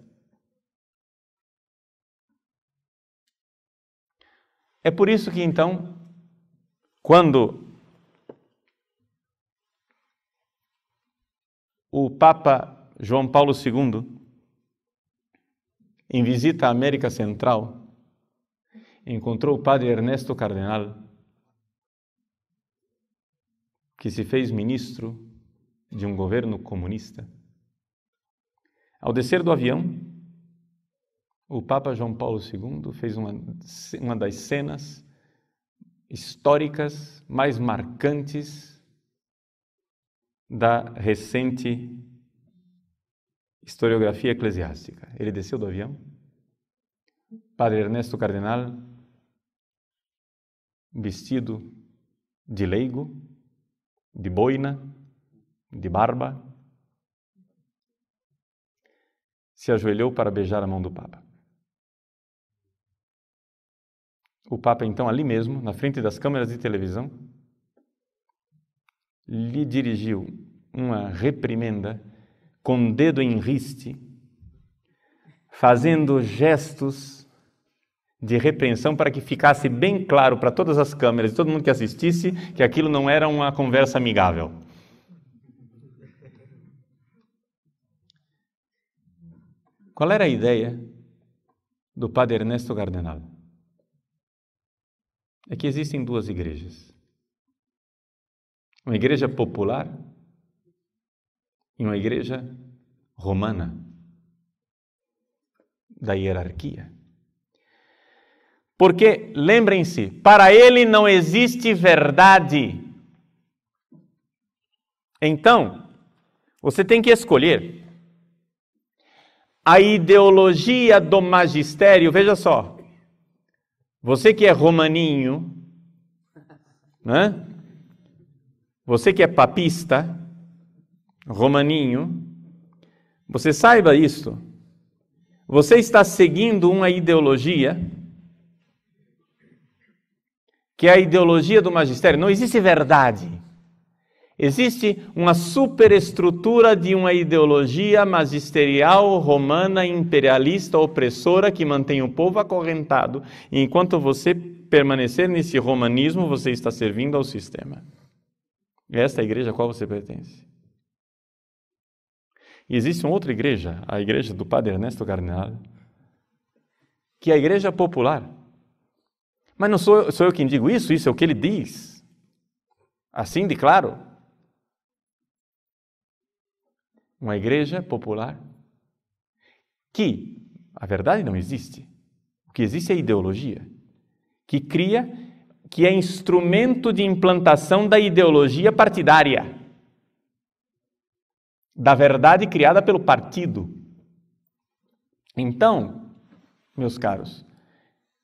É por isso que, então, quando o Papa João Paulo II, em visita à América Central, encontrou o padre Ernesto Cardenal, que se fez ministro de um governo comunista. Ao descer do avião, o Papa João Paulo II fez uma das cenas históricas mais marcantes da recente historiografia eclesiástica. Ele desceu do avião, padre Ernesto Cardenal, vestido de leigo, de boina, de barba, se ajoelhou para beijar a mão do Papa. O Papa, então, ali mesmo, na frente das câmeras de televisão, lhe dirigiu uma reprimenda com o dedo em riste, fazendo gestos de repreensão para que ficasse bem claro para todas as câmeras e todo mundo que assistisse que aquilo não era uma conversa amigável. Qual era a ideia do padre Ernesto Cardenal? É que existem duas igrejas. Uma igreja popular e uma igreja romana, da hierarquia. Porque, lembrem-se, para ele não existe verdade. Então, você tem que escolher a ideologia do magistério. Veja só, você que é romaninho, né? Você que é papista, romaninho, você saiba isso. Você está seguindo uma ideologia que é a ideologia do magistério. Não existe verdade. Existe uma superestrutura de uma ideologia magisterial romana, imperialista, opressora, que mantém o povo acorrentado. E enquanto você permanecer nesse romanismo, você está servindo ao sistema. Esta é a igreja a qual você pertence. E existe uma outra igreja, a igreja do padre Ernesto Cardenal, que é a igreja popular. Mas não sou eu quem digo isso é o que ele diz. Assim de claro. Uma igreja popular que, a verdade não existe. O que existe é a ideologia, que é instrumento de implantação da ideologia partidária, da verdade criada pelo partido. Então, meus caros,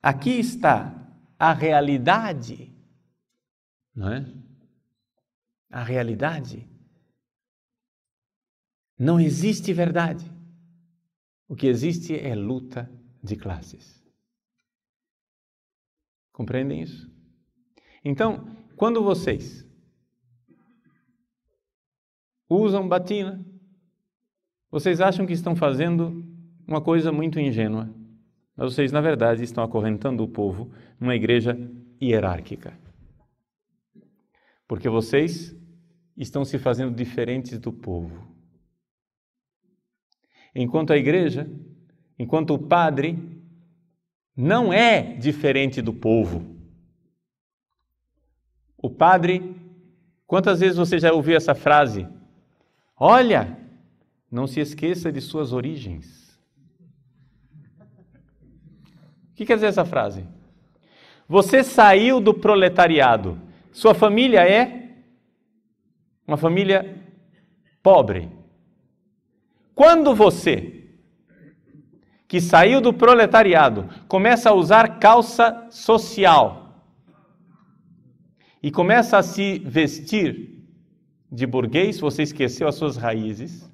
aqui está a realidade, não é? A realidade. Não existe verdade. O que existe é luta de classes. Compreendem isso? Então, quando vocês usam batina, vocês acham que estão fazendo uma coisa muito ingênua, mas vocês, na verdade, estão acorrentando o povo numa igreja hierárquica. Porque vocês estão se fazendo diferentes do povo. Enquanto a igreja, enquanto o padre, não é diferente do povo. O padre, quantas vezes você já ouviu essa frase? Olha, não se esqueça de suas origens. O que quer dizer essa frase? Você saiu do proletariado. Sua família é uma família pobre. Quando você, que saiu do proletariado, começa a usar calça social e começa a se vestir de burguês, você esqueceu as suas raízes,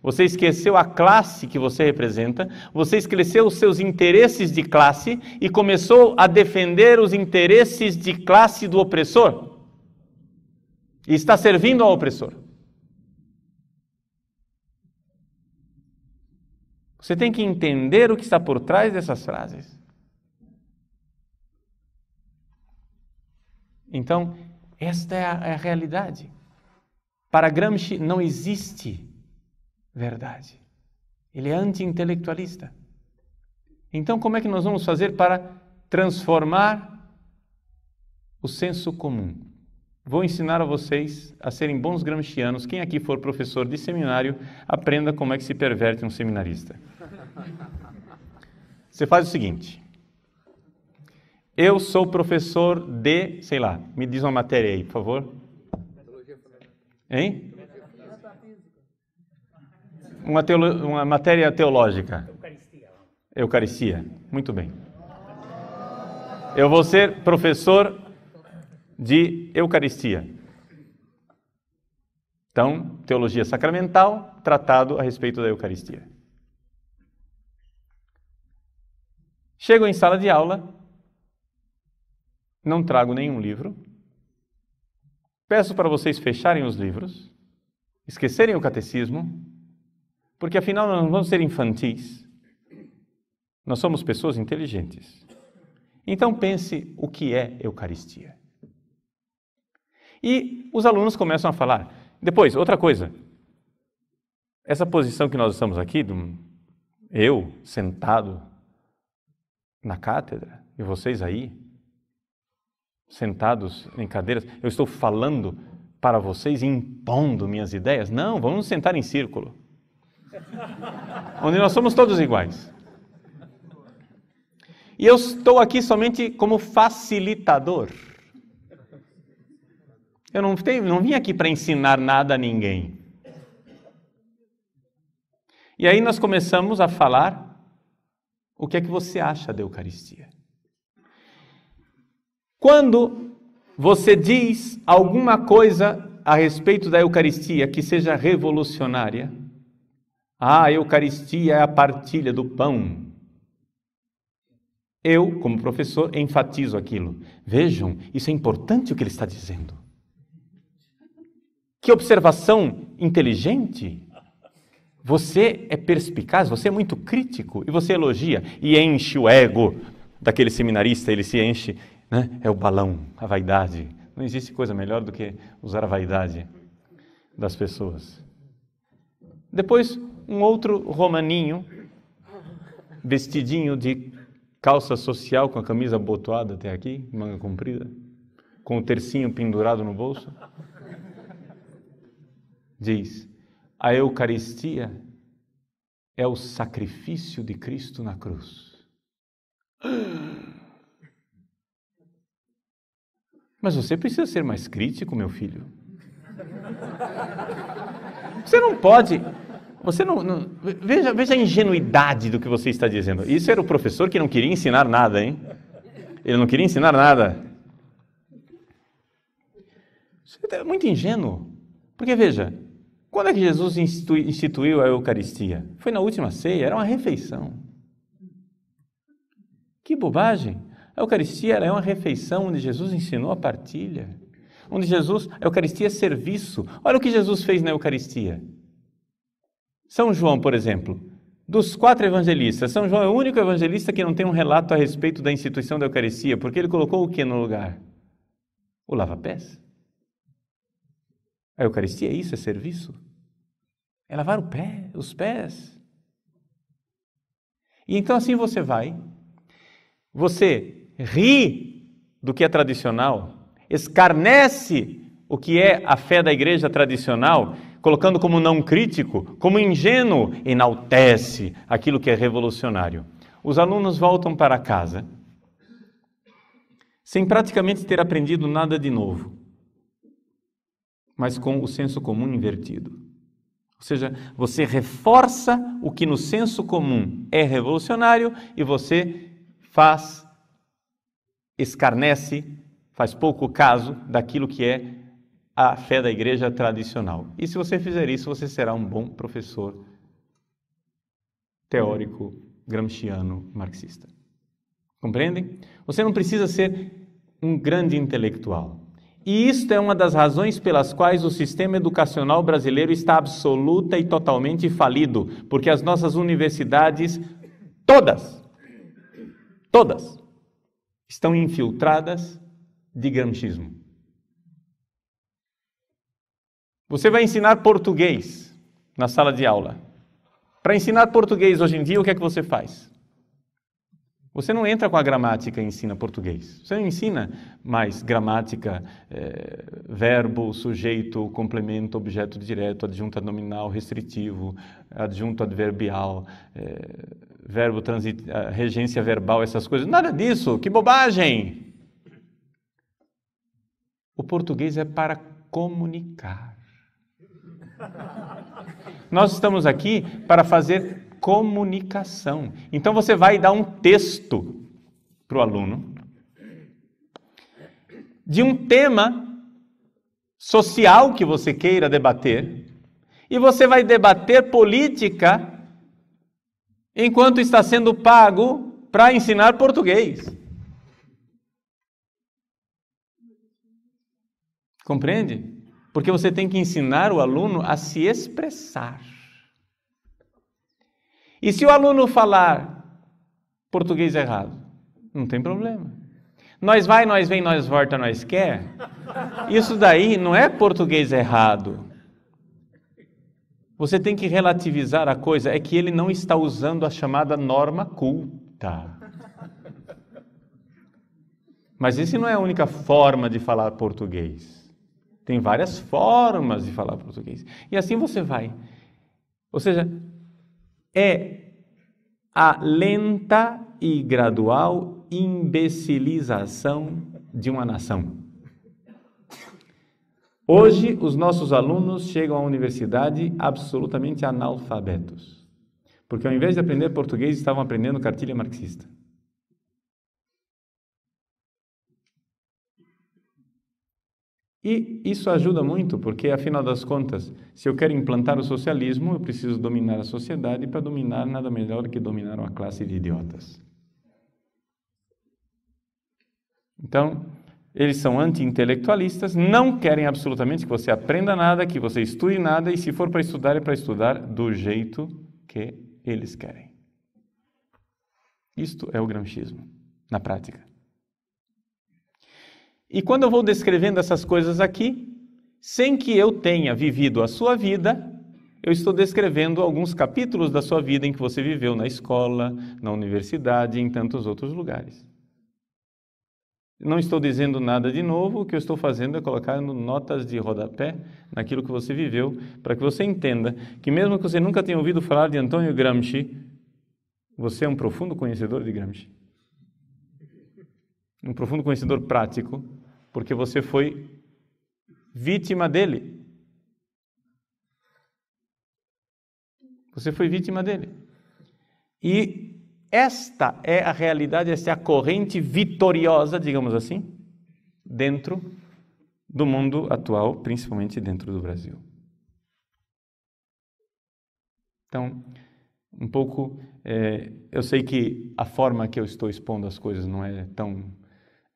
você esqueceu a classe que você representa, você esqueceu os seus interesses de classe e começou a defender os interesses de classe do opressor. E está servindo ao opressor. Você tem que entender o que está por trás dessas frases. Então, esta é a realidade. Para Gramsci não existe verdade. Ele é anti-intelectualista. Então, como é que nós vamos fazer para transformar o senso comum? Vou ensinar a vocês a serem bons gramscianos. Quem aqui for professor de seminário, aprenda como é que se perverte um seminarista. Você faz o seguinte. Eu sou professor de, sei lá, me diz uma matéria aí, por favor. Hein? Uma matéria teológica. Eucaristia. Muito bem. Eu vou ser professor de Eucaristia. Então, teologia sacramental, tratado a respeito da Eucaristia. Chego em sala de aula, não trago nenhum livro, peço para vocês fecharem os livros, esquecerem o catecismo, porque afinal nós não vamos ser infantis, nós somos pessoas inteligentes. Então pense o que é Eucaristia. E os alunos começam a falar. Depois, outra coisa, essa posição que nós estamos aqui, eu sentado na cátedra e vocês aí, sentados em cadeiras, eu estou falando para vocês e impondo minhas ideias? Não, vamos nos sentar em círculo, onde nós somos todos iguais. E eu estou aqui somente como facilitador. Eu não vim aqui para ensinar nada a ninguém. E aí nós começamos a falar o que é que você acha da Eucaristia. Quando você diz alguma coisa a respeito da Eucaristia que seja revolucionária, a Eucaristia é a partilha do pão. Eu, como professor, enfatizo aquilo. Vejam, isso é importante o que ele está dizendo. Que observação inteligente. Você é perspicaz, você é muito crítico e você elogia e enche o ego daquele seminarista, ele se enche, né? É o balão, a vaidade. Não existe coisa melhor do que usar a vaidade das pessoas. Depois, um outro romaninho, vestidinho de calça social com a camisa abotoada até aqui, manga comprida, com o tercinho pendurado no bolso, diz: a Eucaristia é o sacrifício de Cristo na cruz. Mas você precisa ser mais crítico, meu filho. Você não pode... Veja a ingenuidade do que você está dizendo. Isso era o professor que não queria ensinar nada, hein? Ele não queria ensinar nada. Você é muito ingênuo. Porque veja, quando é que Jesus instituiu a Eucaristia? Foi na última ceia, era uma refeição. Que bobagem! A Eucaristia é uma refeição onde Jesus ensinou a partilha. A Eucaristia é serviço. Olha o que Jesus fez na Eucaristia. São João, por exemplo, dos 4 evangelistas, São João é o único evangelista que não tem um relato a respeito da instituição da Eucaristia, porque ele colocou o que no lugar? O lava-pés. A Eucaristia é isso, é serviço. É lavar os pés. E então assim você ri do que é tradicional, escarnece o que é a fé da igreja tradicional, colocando como não crítico, como ingênuo, enaltece aquilo que é revolucionário. os alunos voltam para casa sem praticamente ter aprendido nada de novo, mas com o senso comum invertido. Ou seja, você reforça o que no senso comum é revolucionário e você escarnece, faz pouco caso daquilo que é a fé da igreja tradicional. E se você fizer isso, você será um bom professor teórico, gramsciano, marxista. Compreendem? Você não precisa ser um grande intelectual. E isto é uma das razões pelas quais o sistema educacional brasileiro está absoluta e totalmente falido, porque as nossas universidades, todas, estão infiltradas de gramscismo. Você vai ensinar português na sala de aula. Para ensinar português hoje em dia, o que é que você faz? Você não entra com a gramática e ensina português. Você não ensina mais gramática, verbo, sujeito, complemento, objeto direto, adjunto nominal, restritivo, adjunto adverbial, verbo regência verbal, essas coisas. Nada disso, que bobagem! O português é para comunicar. Nós estamos aqui para fazer comunicação. Então você vai dar um texto para o aluno de um tema social que você queira debater e você vai debater política enquanto está sendo pago para ensinar português. Compreende? Porque você tem que ensinar o aluno a se expressar. E se o aluno falar português errado, não tem problema. Nós vai, nós vem, nós volta, nós quer. Isso daí não é português errado. Você tem que relativizar a coisa, é que ele não está usando a chamada norma culta. Mas isso não é a única forma de falar português. Tem várias formas de falar português. E assim você vai. Ou seja, é a lenta e gradual imbecilização de uma nação. Hoje, os nossos alunos chegam à universidade absolutamente analfabetos. Porque ao invés de aprender português, estavam aprendendo cartilha marxista. E isso ajuda muito, porque, afinal das contas, se eu quero implantar o socialismo, eu preciso dominar a sociedade, e para dominar, nada melhor que dominar uma classe de idiotas. Então, eles são anti-intelectualistas, não querem absolutamente que você aprenda nada, que você estude nada, e se for para estudar, é para estudar do jeito que eles querem. Isto é o gramscismo, na prática. E quando eu vou descrevendo essas coisas aqui, sem que eu tenha vivido a sua vida, eu estou descrevendo alguns capítulos da sua vida em que você viveu na escola, na universidade e em tantos outros lugares. Não estou dizendo nada de novo, o que eu estou fazendo é colocar notas de rodapé naquilo que você viveu, para que você entenda que mesmo que você nunca tenha ouvido falar de Antônio Gramsci, você é um profundo conhecedor de Gramsci. Um profundo conhecedor prático, porque você foi vítima dele. Você foi vítima dele. E esta é a realidade, esta é a corrente vitoriosa, digamos assim, dentro do mundo atual, principalmente dentro do Brasil. Então, um pouco, eu sei que a forma que eu estou expondo as coisas não é tão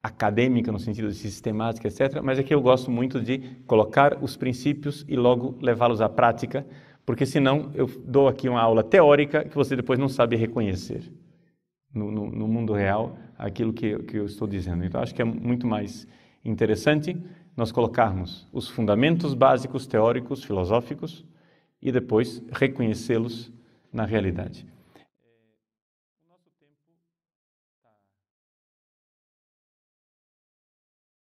acadêmica no sentido de sistemática, etc., mas é que eu gosto muito de colocar os princípios e logo levá-los à prática, porque senão eu dou aqui uma aula teórica que você depois não sabe reconhecer no mundo real aquilo que eu estou dizendo. Então, acho que é muito mais interessante nós colocarmos os fundamentos básicos teóricos, filosóficos, e depois reconhecê-los na realidade.